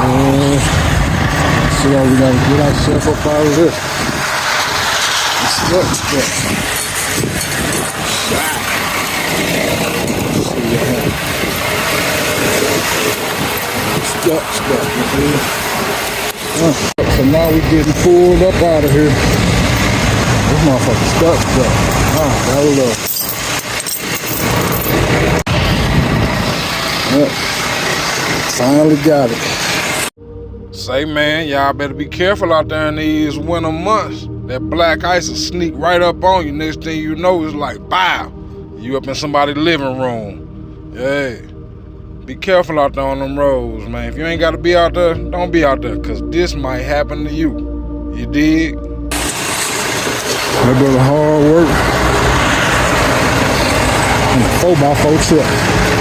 So we gotta get ourselves up out of this. It's stuck. Stuck. So now we getting pulled up out of here. This motherfucker stuck. That was up. Finally got it. Say, man, y'all better be careful out there in these winter months. That black ice will sneak right up on you. Next thing you know, it's like, bow, you up in somebody's living room. Yeah. Be careful out there on them roads, man. If you ain't got to be out there, don't be out there, because this might happen to you. You dig? That bit of hard work. And a 4x4 truck.